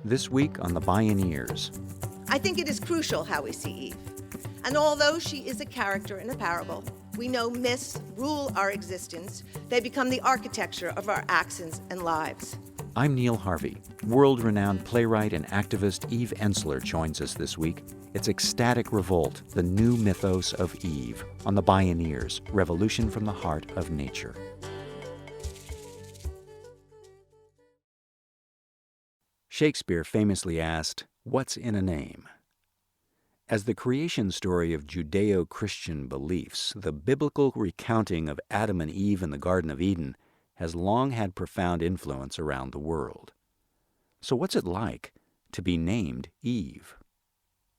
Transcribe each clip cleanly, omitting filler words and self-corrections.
This week on the Bioneers. I think it is crucial how we see Eve. And although she is a character in a parable, we know myths rule our existence. They become the architecture of our actions and lives. I'm Neil Harvey. World-renowned playwright and activist Eve Ensler joins us this week. It's Ecstatic Revolt, the new mythos of Eve, on the Bioneers, Revolution from the Heart of Nature. Shakespeare famously asked, "What's in a name?" As the creation story of Judeo-Christian beliefs, the biblical recounting of Adam and Eve in the Garden of Eden has long had profound influence around the world. So what's it like to be named Eve?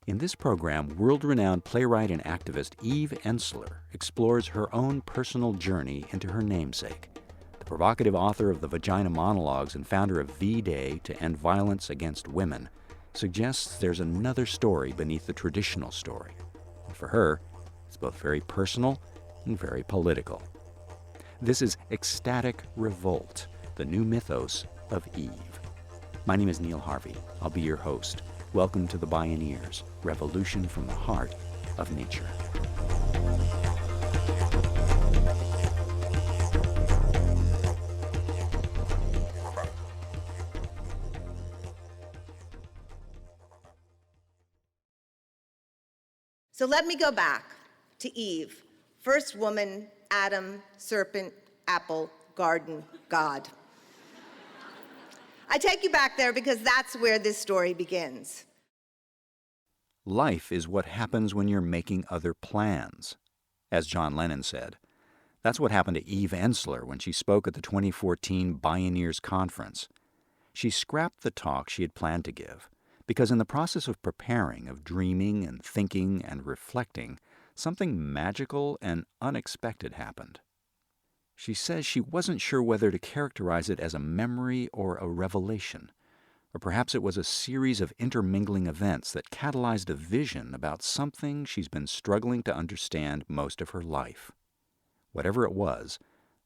In this program, world-renowned playwright and activist Eve Ensler explores her own personal journey into her namesake. The provocative author of the Vagina Monologues and founder of V-Day to End Violence Against Women suggests there's another story beneath the traditional story. And for her, it's both very personal and very political. This is Ecstatic Revolt, the new mythos of Eve. My name is Neil Harvey. I'll be your host. Welcome to the Bioneers, Revolution from the Heart of Nature. So let me go back to Eve, first woman, Adam, serpent, apple, garden, God. I take you back there because that's where this story begins. Life is what happens when you're making other plans. As John Lennon said, that's what happened to Eve Ensler when she spoke at the 2014 Bioneers conference. She scrapped the talk she had planned to give, because in the process of preparing, of dreaming and thinking and reflecting, something magical and unexpected happened. She says she wasn't sure whether to characterize it as a memory or a revelation, or perhaps it was a series of intermingling events that catalyzed a vision about something she's been struggling to understand most of her life. Whatever it was,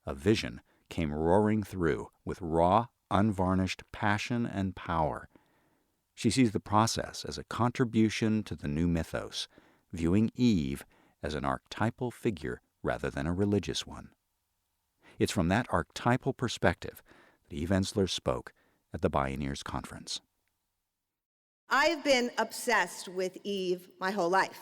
a vision came roaring through with raw, unvarnished passion and power. She sees the process as a contribution to the new mythos, viewing Eve as an archetypal figure rather than a religious one. It's from that archetypal perspective that Eve Ensler spoke at the Bioneers conference. I've been obsessed with Eve my whole life.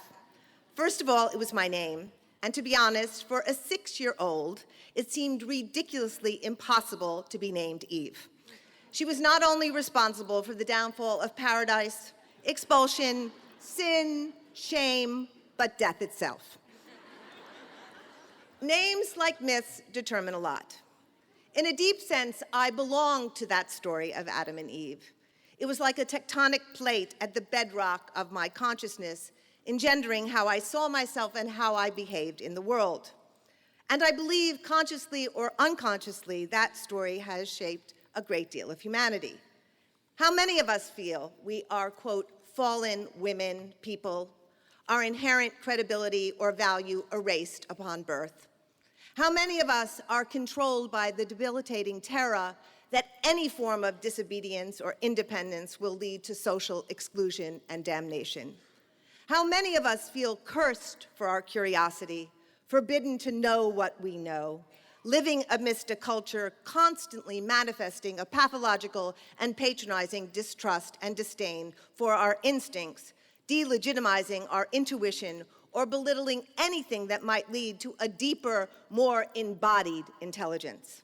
First of all, it was my name. And to be honest, for a 6-year-old, it seemed ridiculously impossible to be named Eve. She was not only responsible for the downfall of paradise, expulsion, sin, shame, but death itself. Names, like myths, determine a lot. In a deep sense, I belong to that story of Adam and Eve. It was like a tectonic plate at the bedrock of my consciousness, engendering how I saw myself and how I behaved in the world. And I believe, consciously or unconsciously, that story has shaped a great deal of humanity. How many of us feel we are, quote, fallen women, people, our inherent credibility or value erased upon birth? How many of us are controlled by the debilitating terror that any form of disobedience or independence will lead to social exclusion and damnation? How many of us feel cursed for our curiosity, forbidden to know what we know, living amidst a culture constantly manifesting a pathological and patronizing distrust and disdain for our instincts, delegitimizing our intuition, or belittling anything that might lead to a deeper, more embodied intelligence?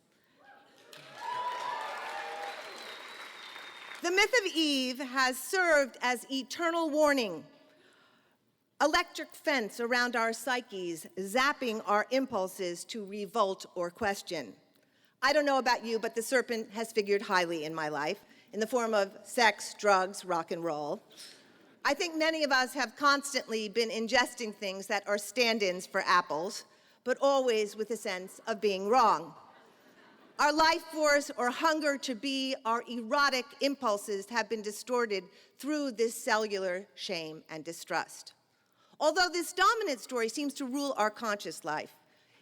The myth of Eve has served as eternal warning, electric fence around our psyches, zapping our impulses to revolt or question. I don't know about you, but the serpent has figured highly in my life, in the form of sex, drugs, rock and roll. I think many of us have constantly been ingesting things that are stand-ins for apples, but always with a sense of being wrong. Our life force or hunger to be, our erotic impulses have been distorted through this cellular shame and distrust. Although this dominant story seems to rule our conscious life,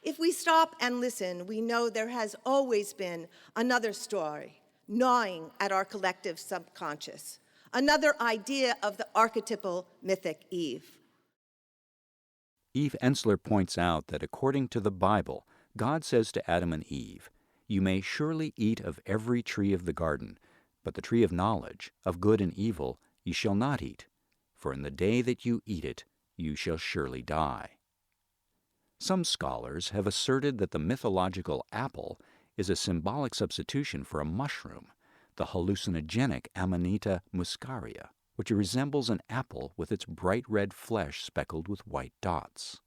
if we stop and listen, we know there has always been another story gnawing at our collective subconscious, another idea of the archetypal mythic Eve. Eve Ensler points out that according to the Bible, God says to Adam and Eve, "You may surely eat of every tree of the garden, but the tree of knowledge, of good and evil, ye shall not eat, for in the day that you eat it, you shall surely die." Some scholars have asserted that the mythological apple is a symbolic substitution for a mushroom, the hallucinogenic Amanita muscaria, which resembles an apple with its bright red flesh speckled with white dots.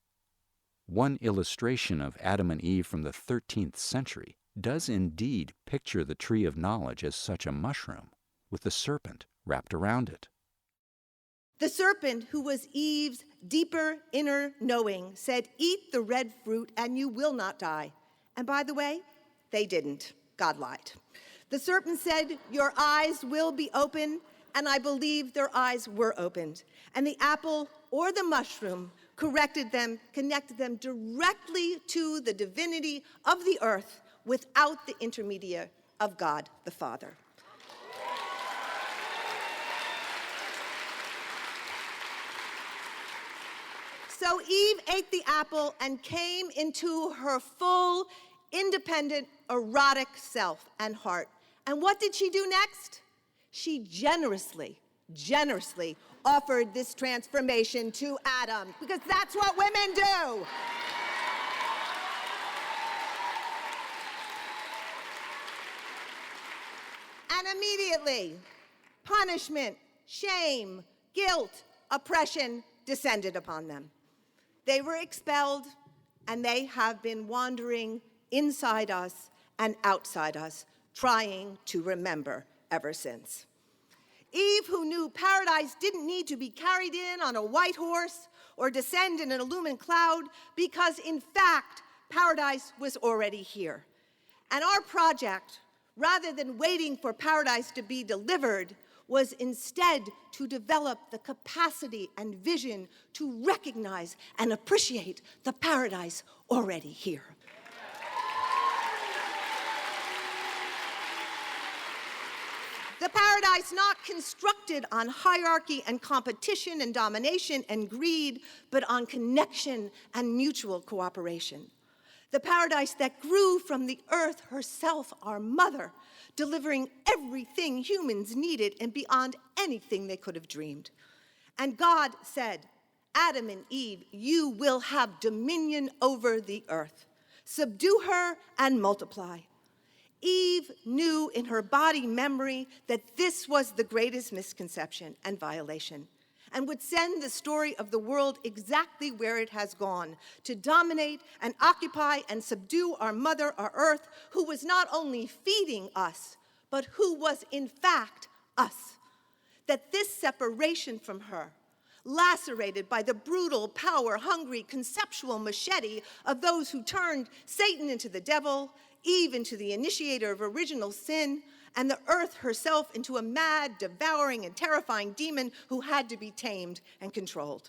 One illustration of Adam and Eve from the 13th century does indeed picture the tree of knowledge as such a mushroom, with the serpent wrapped around it. The serpent, who was Eve's deeper inner knowing, said, "Eat the red fruit and you will not die." And by the way, they didn't. God lied. The serpent said, "Your eyes will be open," and I believe their eyes were opened. And the apple or the mushroom connected them directly to the divinity of the earth without the intermediary of God the Father. So Eve ate the apple and came into her full, independent, erotic self and heart. And what did she do next? She generously offered this transformation to Adam, because that's what women do. And immediately, punishment, shame, guilt, oppression descended upon them. They were expelled, and they have been wandering inside us and outside us, trying to remember ever since. Eve, who knew paradise didn't need to be carried in on a white horse or descend in an illumined cloud, because in fact, paradise was already here. And our project, rather than waiting for paradise to be delivered, was instead to develop the capacity and vision to recognize and appreciate the paradise already here. The paradise not constructed on hierarchy and competition and domination and greed, but on connection and mutual cooperation. The paradise that grew from the earth herself, our mother, delivering everything humans needed and beyond anything they could have dreamed. And God said, "Adam and Eve, you will have dominion over the earth. Subdue her and multiply." Eve knew in her body memory that this was the greatest misconception and violation, and would send the story of the world exactly where it has gone, to dominate and occupy and subdue our mother, our earth, who was not only feeding us, but who was in fact us. That this separation from her, lacerated by the brutal, power-hungry, conceptual machete of those who turned Satan into the devil, Eve into the initiator of original sin, and the earth herself into a mad, devouring, and terrifying demon who had to be tamed and controlled.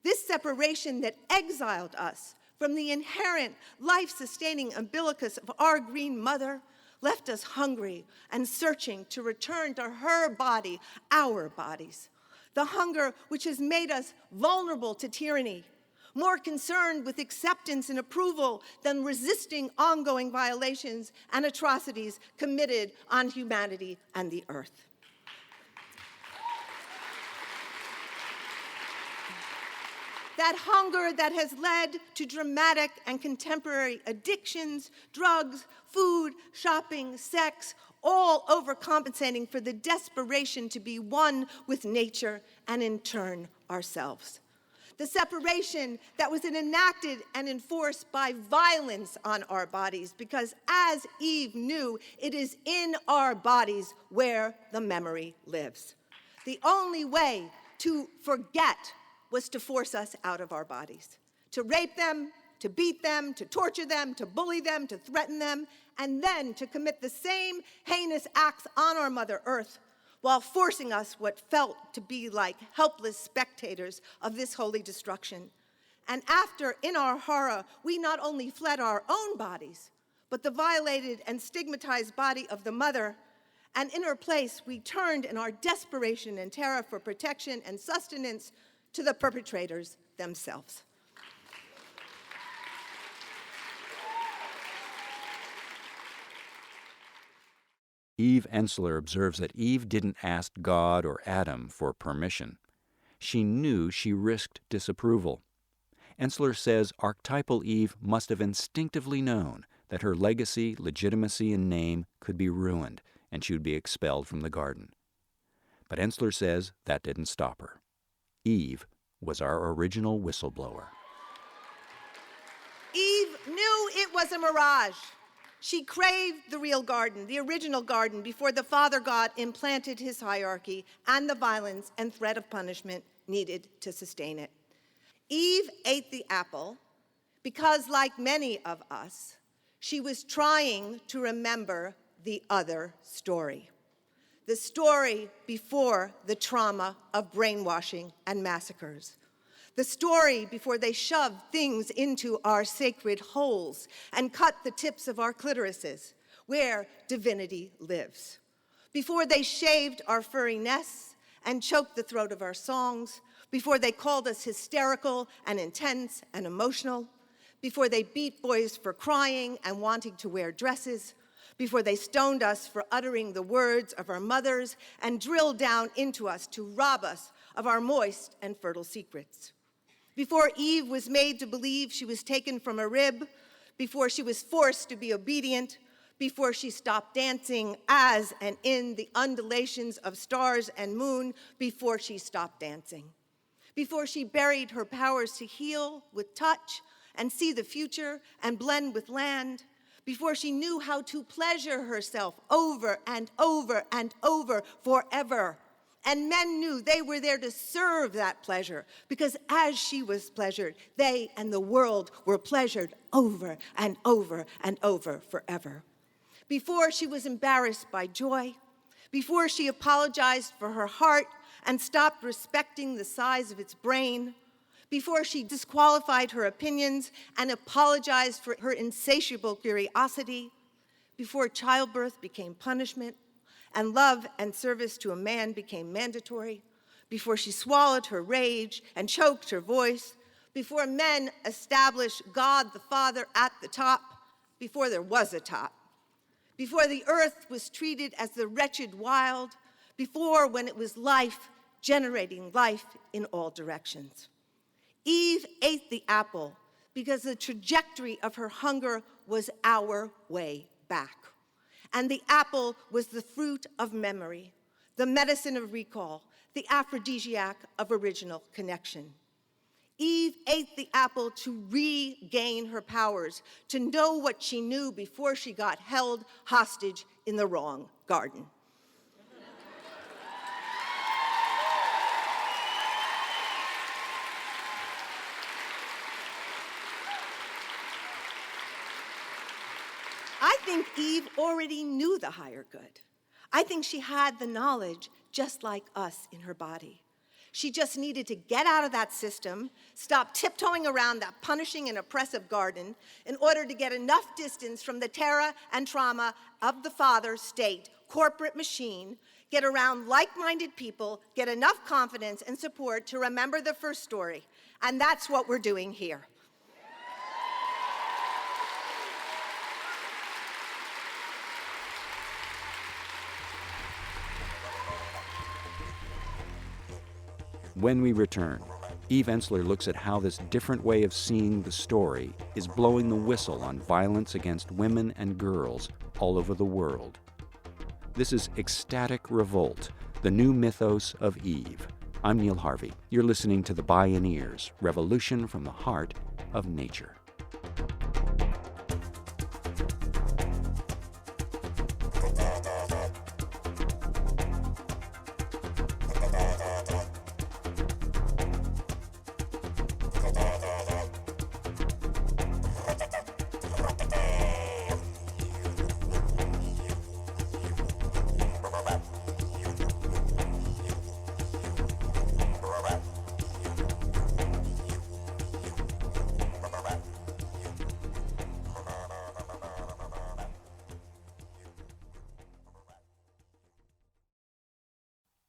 This separation that exiled us from the inherent life-sustaining umbilicus of our green mother left us hungry and searching to return to her body, our bodies. The hunger which has made us vulnerable to tyranny, more concerned with acceptance and approval than resisting ongoing violations and atrocities committed on humanity and the earth. That hunger that has led to dramatic and contemporary addictions, drugs, food, shopping, sex, all overcompensating for the desperation to be one with nature and in turn ourselves. The separation that was enacted and enforced by violence on our bodies, because as Eve knew, it is in our bodies where the memory lives. The only way to forget was to force us out of our bodies, to rape them, to beat them, to torture them, to bully them, to threaten them, and then to commit the same heinous acts on our Mother Earth, while forcing us what felt to be like helpless spectators of this holy destruction. And after, in our horror, we not only fled our own bodies, but the violated and stigmatized body of the mother, And in her place, we turned in our desperation and terror for protection and sustenance to the perpetrators themselves. Eve Ensler observes that Eve didn't ask God or Adam for permission. She knew she risked disapproval. Ensler says archetypal Eve must have instinctively known that her legacy, legitimacy, and name could be ruined, and she would be expelled from the garden. But Ensler says that didn't stop her. Eve was our original whistleblower. Eve knew it was a mirage. She craved the real garden, the original garden, before the Father God implanted his hierarchy and the violence and threat of punishment needed to sustain it. Eve ate the apple because, like many of us, she was trying to remember the other story. The story before the trauma of brainwashing and massacres. The story before they shoved things into our sacred holes and cut the tips of our clitorises, where divinity lives. Before they shaved our furry nests and choked the throat of our songs. Before they called us hysterical and intense and emotional. Before they beat boys for crying and wanting to wear dresses. Before they stoned us for uttering the words of our mothers and drilled down into us to rob us of our moist and fertile secrets. Before Eve was made to believe she was taken from a rib, before she was forced to be obedient, before she stopped dancing as and in the undulations of stars and moon, before she stopped dancing, before she buried her powers to heal with touch and see the future and blend with land, before she knew how to pleasure herself over and over and over forever. And men knew they were there to serve that pleasure, because as she was pleasured, they and the world were pleasured over and over and over forever. Before she was embarrassed by joy, before she apologized for her heart and stopped respecting the size of its brain, before she disqualified her opinions and apologized for her insatiable curiosity, before childbirth became punishment, and love and service to a man became mandatory, before she swallowed her rage and choked her voice, before men established God the Father at the top, before there was a top, before the earth was treated as the wretched wild, before when it was life generating life in all directions. Eve ate the apple because the trajectory of her hunger was our way back. And the apple was the fruit of memory, the medicine of recall, the aphrodisiac of original connection. Eve ate the apple to regain her powers, to know what she knew before she got held hostage in the wrong garden. I think Eve already knew the higher good. I think she had the knowledge just like us in her body. She just needed to get out of that system, stop tiptoeing around that punishing and oppressive garden in order to get enough distance from the terror and trauma of the father state, corporate machine, get around like-minded people, get enough confidence and support to remember the first story. And that's what we're doing here. When we return, Eve Ensler looks at how this different way of seeing the story is blowing the whistle on violence against women and girls all over the world. This is Ecstatic Revolt, the new mythos of Eve. I'm Neil Harvey. You're listening to the Bioneers, Revolution from the Heart of Nature.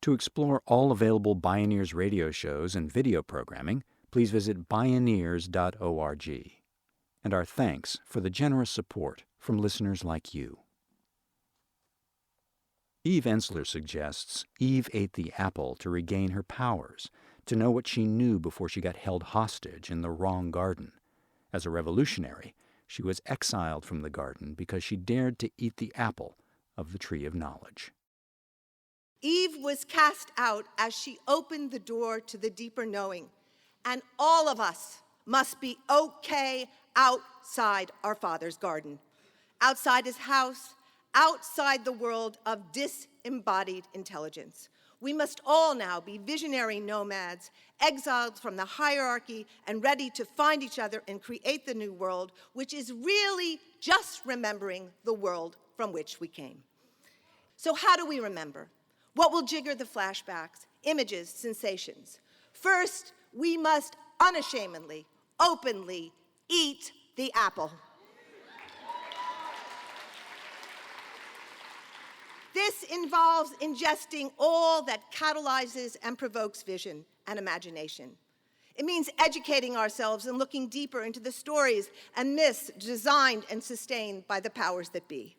To explore all available Bioneers radio shows and video programming, please visit bioneers.org. And our thanks for the generous support from listeners like you. Eve Ensler suggests Eve ate the apple to regain her powers, to know what she knew before she got held hostage in the wrong garden. As a revolutionary, she was exiled from the garden because she dared to eat the apple of the tree of knowledge. Eve was cast out as she opened the door to the deeper knowing, and all of us must be okay outside our Father's garden, outside his house, outside the world of disembodied intelligence. We must all now be visionary nomads, exiled from the hierarchy and ready to find each other and create the new world, which is really just remembering the world from which we came. So how do we remember? What will jigger the flashbacks, images, sensations? First, we must unashamedly, openly eat the apple. This involves ingesting all that catalyzes and provokes vision and imagination. It means educating ourselves and looking deeper into the stories and myths designed and sustained by the powers that be.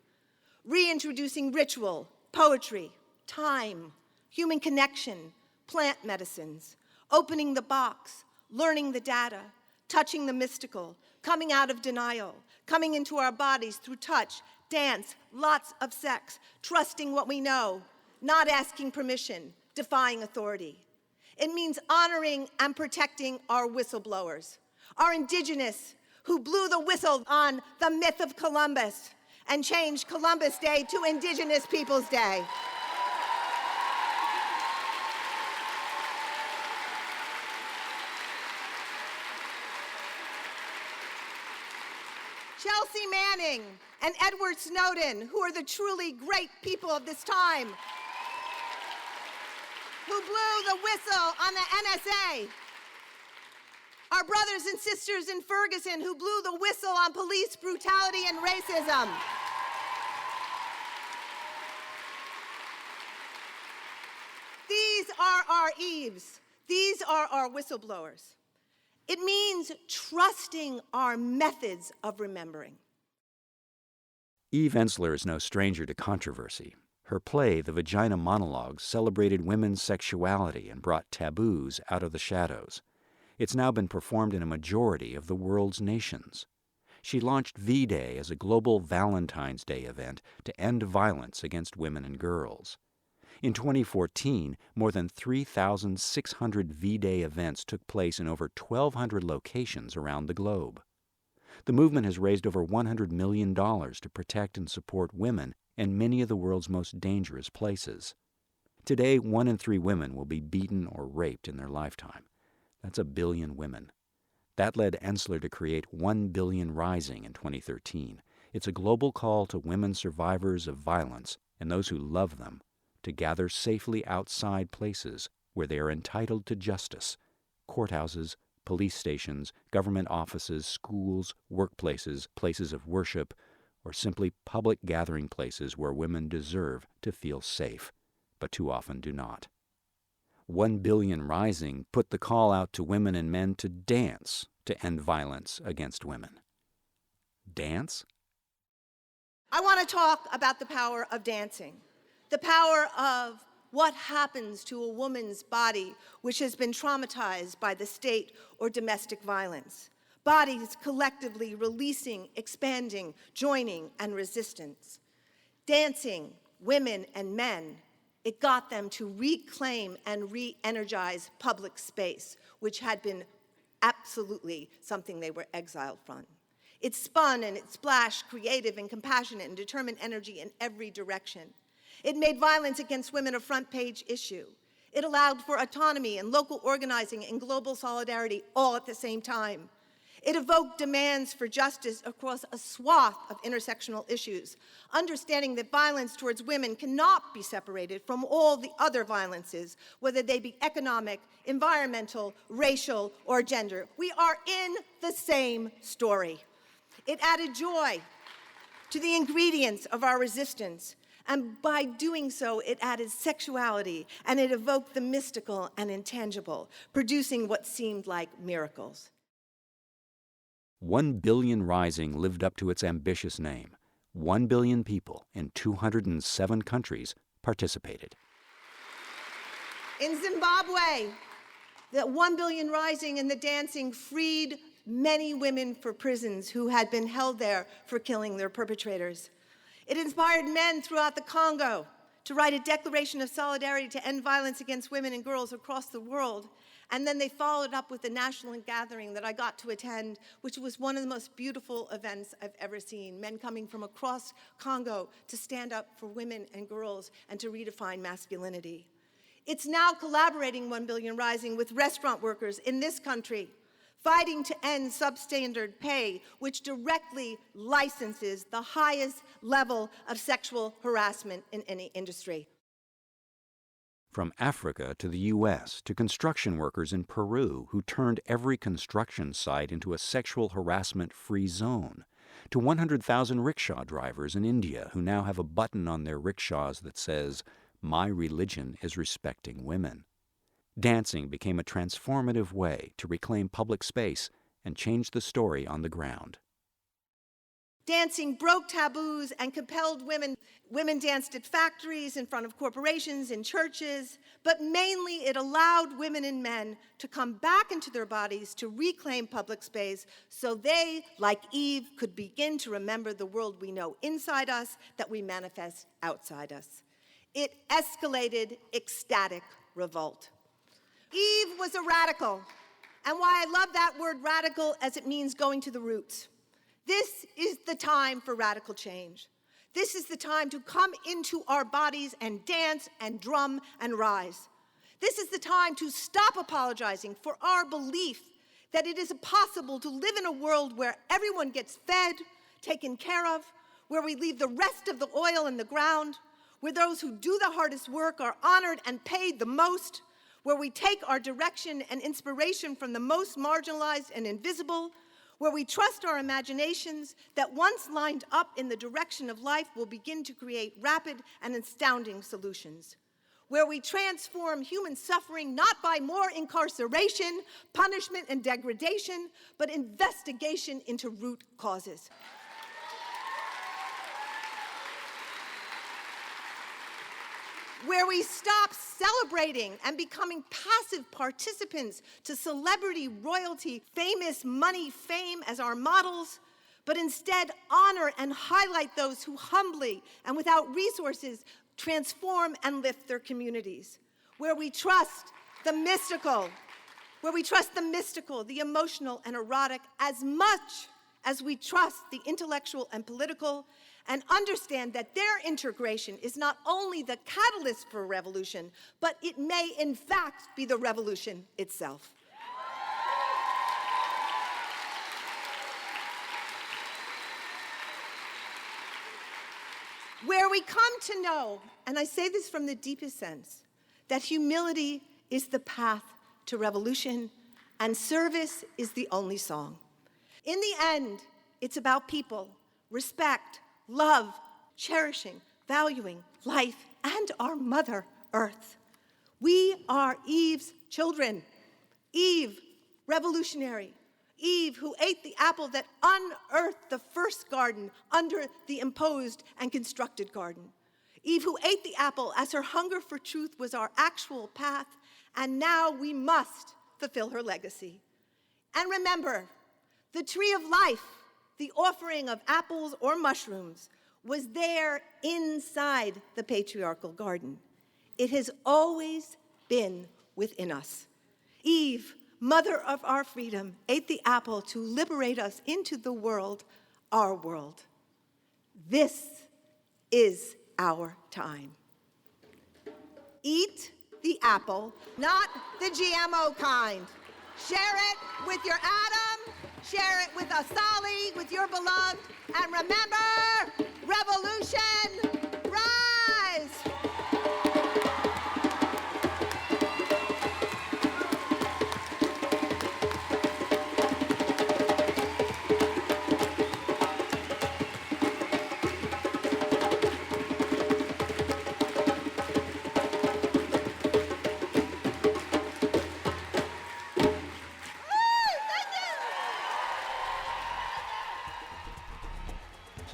Reintroducing ritual, poetry, time, human connection, plant medicines, opening the box, learning the data, touching the mystical, coming out of denial, coming into our bodies through touch, dance, lots of sex, trusting what we know, not asking permission, defying authority. It means honoring and protecting our whistleblowers, our indigenous who blew the whistle on the myth of Columbus and changed Columbus Day to Indigenous Peoples Day. Chelsea Manning and Edward Snowden, who are the truly great people of this time, who blew the whistle on the NSA. Our brothers and sisters in Ferguson, who blew the whistle on police brutality and racism. These are our Eves. These are our whistleblowers. It means trusting our methods of remembering. Eve Ensler is no stranger to controversy. Her play, The Vagina Monologues, celebrated women's sexuality and brought taboos out of the shadows. It's now been performed in a majority of the world's nations. She launched V-Day as a global Valentine's Day event to end violence against women and girls. In 2014, more than 3,600 V-Day events took place in over 1,200 locations around the globe. The movement has raised over $100 million to protect and support women in many of the world's most dangerous places. Today, 1 in 3 women will be beaten or raped in their lifetime. That's 1 billion women. That led Ensler to create 1 Billion Rising in 2013. It's a global call to women survivors of violence and those who love them to gather safely outside places where they are entitled to justice: courthouses, police stations, government offices, schools, workplaces, places of worship, or simply public gathering places where women deserve to feel safe, but too often do not. 1 Billion Rising put the call out to women and men to dance to end violence against women. Dance? I want to talk about the power of dancing, the power of what happens to a woman's body which has been traumatized by the state or domestic violence. Bodies collectively releasing, expanding, joining, and resistance. Dancing, women and men, it got them to reclaim and re-energize public space, which had been absolutely something they were exiled from. It spun and it splashed creative and compassionate and determined energy in every direction. It made violence against women a front-page issue. It allowed for autonomy and local organizing and global solidarity all at the same time. It evoked demands for justice across a swath of intersectional issues, understanding that violence towards women cannot be separated from all the other violences, whether they be economic, environmental, racial, or gender. We are in the same story. It added joy to the ingredients of our resistance And by doing so, it added sexuality, and it evoked the mystical and intangible, producing what seemed like miracles. 1 Billion Rising lived up to its ambitious name. 1 billion people in 207 countries participated. In Zimbabwe, the 1 Billion Rising and the dancing freed many women from prisons who had been held there for killing their perpetrators. It inspired men throughout the Congo to write a declaration of solidarity to end violence against women and girls across the world. And then they followed up with a national gathering that I got to attend, which was one of the most beautiful events I've ever seen. Men coming from across Congo to stand up for women and girls and to redefine masculinity. It's now collaborating 1 Billion Rising with restaurant workers in this country, fighting to end substandard pay, which directly licenses the highest level of sexual harassment in any industry. From Africa to the U.S. to construction workers in Peru who turned every construction site into a sexual harassment-free zone, to 100,000 rickshaw drivers in India who now have a button on their rickshaws that says, "My religion is respecting women." Dancing became a transformative way to reclaim public space and change the story on the ground. Dancing broke taboos and compelled women. Women danced at factories, in front of corporations, in churches, but mainly it allowed women and men to come back into their bodies to reclaim public space so they, like Eve, could begin to remember the world we know inside us that we manifest outside us. It escalated ecstatic revolt. Eve was a radical, and why I love that word radical as it means going to the roots. This is the time for radical change. This is the time to come into our bodies and dance and drum and rise. This is the time to stop apologizing for our belief that it is possible to live in a world where everyone gets fed, taken care of, where we leave the rest of the oil in the ground, where those who do the hardest work are honored and paid the most, where we take our direction and inspiration from the most marginalized and invisible, where we trust our imaginations that once lined up in the direction of life will begin to create rapid and astounding solutions, where we transform human suffering not by more incarceration, punishment, and degradation, but investigation into root causes. Where we stop celebrating and becoming passive participants to celebrity, royalty, famous money, fame as our models, but instead honor and highlight those who humbly and without resources transform and lift their communities. Where we trust the mystical, the emotional and erotic as much as we trust the intellectual and political, and understand that their integration is not only the catalyst for revolution, but it may in fact be the revolution itself. Where we come to know, and I say this from the deepest sense, that humility is the path to revolution and service is the only song. In the end, it's about people, respect, love, cherishing, valuing life and our Mother Earth. We are Eve's children. Eve, revolutionary. Eve, who ate the apple that unearthed the first garden under the imposed and constructed garden. Eve, who ate the apple as her hunger for truth was our actual path, and now we must fulfill her legacy. And remember, the tree of life, the offering of apples or mushrooms, was there inside the patriarchal garden. It has always been within us. Eve, mother of our freedom, ate the apple to liberate us into the world, our world. This is our time. Eat the apple, not the GMO kind. Share it with your Adam, share it with Asali, with your beloved, and remember, revolution, rise!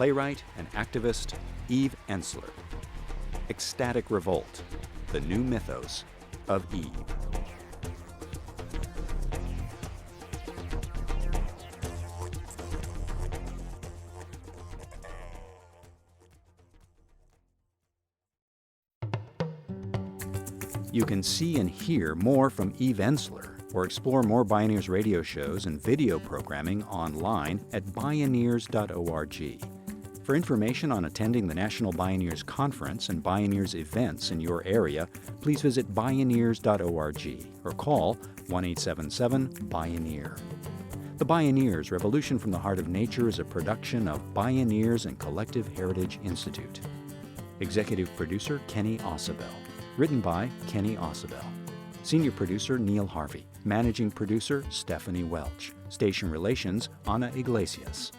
playwright and activist Eve Ensler. Ecstatic Revolt, the new mythos of Eve. You can see and hear more from Eve Ensler or explore more Bioneers radio shows and video programming online at Bioneers.org. For information on attending the National Bioneers Conference and Bioneers events in your area, please visit Bioneers.org or call 1-877-BIONEER. The Bioneers Revolution from the Heart of Nature is a production of Bioneers and Collective Heritage Institute. Executive Producer Kenny Ausubel. Written by Kenny Ausubel. Senior Producer Neil Harvey. Managing Producer Stephanie Welch. Station Relations Ana Iglesias.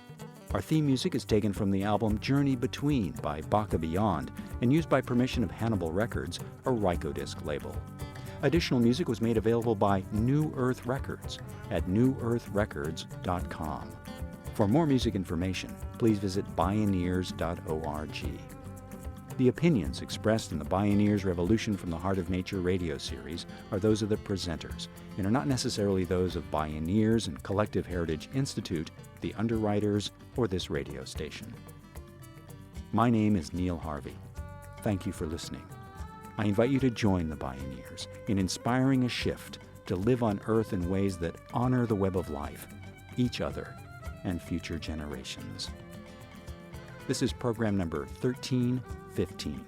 Our theme music is taken from the album Journey Between by Baka Beyond and used by permission of Hannibal Records, a Rykodisc label. Additional music was made available by New Earth Records at newearthrecords.com. For more music information, please visit Bioneers.org. The opinions expressed in the Bioneers Revolution from the Heart of Nature radio series are those of the presenters and are not necessarily those of Bioneers and Collective Heritage Institute, the underwriters, or this radio station. My name is Neil Harvey. Thank you for listening. I invite you to join the Bioneers in inspiring a shift to live on Earth in ways that honor the web of life, each other, and future generations. This is program number 1315.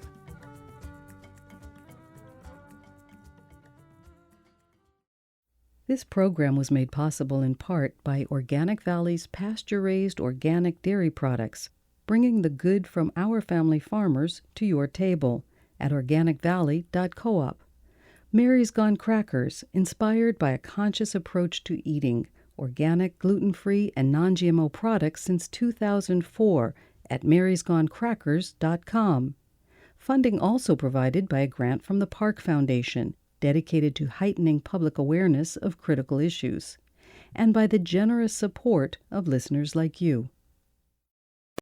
This program was made possible in part by Organic Valley's pasture-raised organic dairy products, bringing the good from our family farmers to your table at organicvalley.coop. Mary's Gone Crackers, inspired by a conscious approach to eating organic, gluten-free, and non-GMO products since 2004 at marysgonecrackers.com. Funding also provided by a grant from the Park Foundation, dedicated to heightening public awareness of critical issues, and by the generous support of listeners like you.